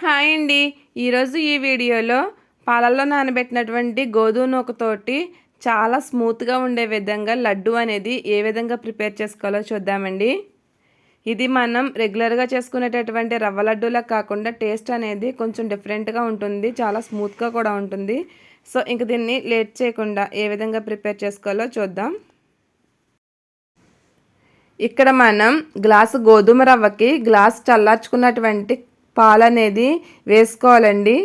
Hi అండి. ఈరోజు ఈ వీడియోలో పాలల్లో నానబెట్టినటువంటి గోధుమ నూకతోటి చాలా స్మూత్గా ఉండే విధంగా లడ్డు అనేది ఏ విధంగా ప్రిపేర్ చేసుకోవాలో చూద్దామండి. ఇది మనం రెగ్యులర్గా చేసుకునేటటువంటి రవ్వ లడ్డూలా కాకుండా టేస్ట్ అనేది కొంచెం డిఫరెంట్గా ఉంటుంది, చాలా స్మూత్గా కూడా ఉంటుంది. సో ఇంక దీన్ని లేట్ చేయకుండా ఏ విధంగా ప్రిపేర్ చేసుకోవాలో చూద్దాం. ఇక్కడ మనం గ్లాసు గోధుమ రవ్వకి గ్లాస్ చల్లార్చుకున్నటువంటి పాలు అనేది వేసుకోవాలండి.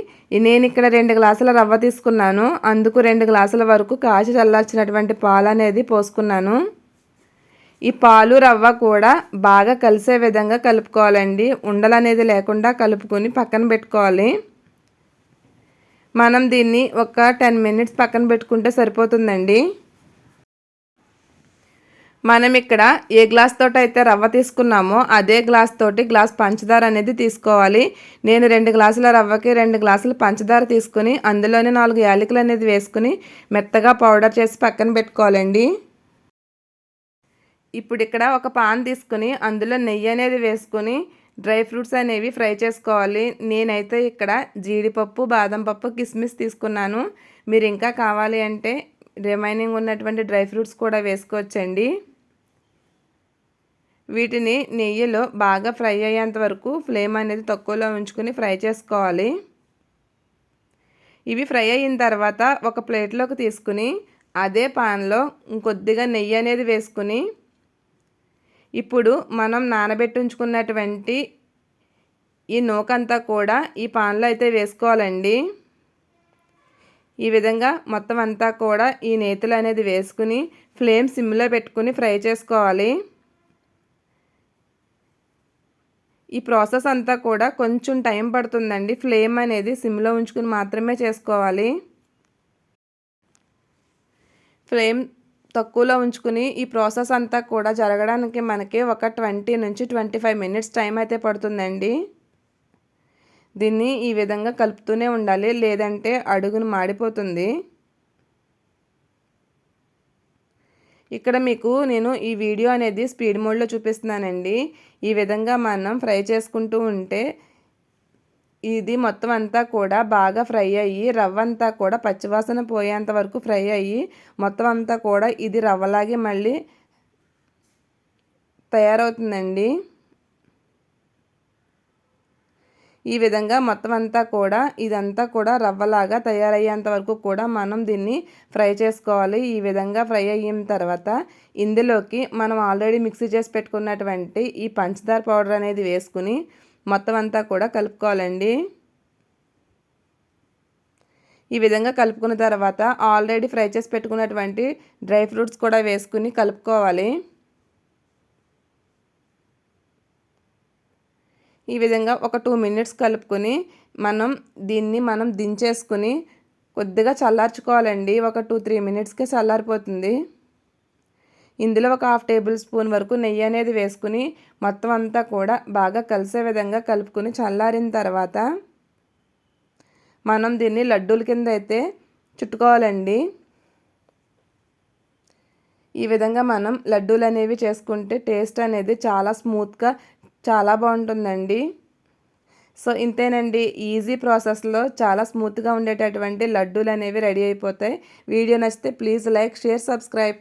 నేను ఇక్కడ 2 గ్లాసుల రవ్వ తీసుకున్నాను, అందుకు 2 గ్లాసుల వరకు కాచి చల్లార్చినటువంటి పాలు అనేది పోసుకున్నాను. ఈ పాలు రవ్వ కూడా బాగా కలిసే విధంగా కలుపుకోవాలండి. ఉండలు అనేది లేకుండా కలుపుకొని పక్కన పెట్టుకోవాలి. మనం దీన్ని ఒక 10 మినిట్స్ పక్కన పెట్టుకుంటే సరిపోతుందండి. మనం ఇక్కడ ఏ గ్లాస్ తోటి అయితే రవ్వ తీసుకున్నామో అదే గ్లాస్ తోటి గ్లాస్ పంచదార అనేది తీసుకోవాలి. నేను 2 గ్లాసుల రవ్వకి 2 గ్లాసుల పంచదార తీసుకుని అందులోనే 4 యాలకులు అనేది వేసుకుని మెత్తగా పౌడర్ చేసి పక్కన పెట్టుకోవాలండి. ఇప్పుడు ఇక్కడ ఒక పాన్ తీసుకుని అందులో నెయ్యి అనేది వేసుకుని డ్రై ఫ్రూట్స్ అనేవి ఫ్రై చేసుకోవాలి. నేనైతే ఇక్కడ జీడిపప్పు, బాదం పప్పు, కిస్మిస్ తీసుకున్నాను. మీరు ఇంకా కావాలి అంటే రిమైనింగ్ ఉన్నటువంటి డ్రై ఫ్రూట్స్ కూడా వేసుకోవచ్చండి. వీటిని నెయ్యిలో బాగా ఫ్రై అయ్యేంత వరకు ఫ్లేమ్ అనేది తక్కువలో ఉంచుకొని ఫ్రై చేసుకోవాలి. ఇవి ఫ్రై అయిన తర్వాత ఒక ప్లేట్లోకి తీసుకుని అదే పాన్లో ఇంకొద్దిగా నెయ్యి అనేది వేసుకుని ఇప్పుడు మనం నానబెట్టి ఉంచుకున్నటువంటి ఈ నూకంతా కూడా ఈ పాన్లో అయితే వేసుకోవాలండి. ఈ విధంగా మొత్తం అంతా కూడా ఈ నేతులు అనేది వేసుకుని ఫ్లేమ్ సిమ్లో పెట్టుకుని ఫ్రై చేసుకోవాలి. ఈ ప్రాసెస్ అంతా కూడా కొంచెం టైం పడుతుందండి. ఫ్లేమ్ అనేది సిమ్లో ఉంచుకుని మాత్రమే చేసుకోవాలి. ఫ్లేమ్ తక్కువలో ఉంచుకుని ఈ ప్రాసెస్ అంతా కూడా జరగడానికి మనకి ఒక 20 నుంచి 25 మినిట్స్ టైం అయితే పడుతుందండి. దీన్ని ఈ విధంగా కలుపుతూనే ఉండాలి, లేదంటే అడుగును మాడిపోతుంది. ఇక్కడ మీకు నేను ఈ వీడియో అనేది స్పీడ్ మోడ్లో చూపిస్తున్నానండి. ఈ విధంగా మనం ఫ్రై చేసుకుంటూ ఉంటే ఇది మొత్తం అంతా కూడా బాగా ఫ్రై అయ్యి రవ్వ అంతా కూడా పచ్చివాసన పోయేంత వరకు ఫ్రై అయ్యి మొత్తం అంతా కూడా ఇది రవ్వలాగే మళ్ళీ తయారవుతుందండి. ఈ విధంగా మొత్తం అంతా కూడా ఇదంతా కూడా రవ్వలాగా తయారయ్యేంత వరకు కూడా మనం దీన్ని ఫ్రై చేసుకోవాలి. ఈ విధంగా ఫ్రై అయిన తర్వాత ఇందులోకి మనం ఆల్రెడీ మిక్సీ చేసి పెట్టుకున్నటువంటి ఈ పంచదార పౌడర్ అనేది వేసుకుని మొత్తం అంతా కూడా కలుపుకోవాలండి. ఈ విధంగా కలుపుకున్న తర్వాత ఆల్రెడీ ఫ్రై చేసి పెట్టుకున్నటువంటి డ్రై ఫ్రూట్స్ కూడా వేసుకుని కలుపుకోవాలి. ఈ విధంగా ఒక 2 మినిట్స్ కలుపుకొని దీన్ని దించేసుకుని కొద్దిగా చల్లార్చుకోవాలండి. ఒక 2-3 మినిట్స్కే చల్లారిపోతుంది. ఇందులో ఒక 1/2 టేబుల్ స్పూన్ వరకు నెయ్యి అనేది వేసుకుని మొత్తం అంతా కూడా బాగా కలిసే విధంగా కలుపుకొని చల్లారిన తర్వాత మనం దీన్ని లడ్డూల కింద అయితే చుట్టుకోవాలండి. ఈ విధంగా మనం లడ్డూలు అనేవి చేసుకుంటే టేస్ట్ అనేది చాలా స్మూత్గా చాలా బాగుంటుందండి. సో ఇంతేనండి, ఈజీ ప్రాసెస్లో చాలా స్మూత్గా ఉండేటటువంటి లడ్డూలు అనేవి రెడీ అయిపోతాయి. వీడియో నచ్చితే ప్లీజ్ లైక్, షేర్, సబ్స్క్రైబ్.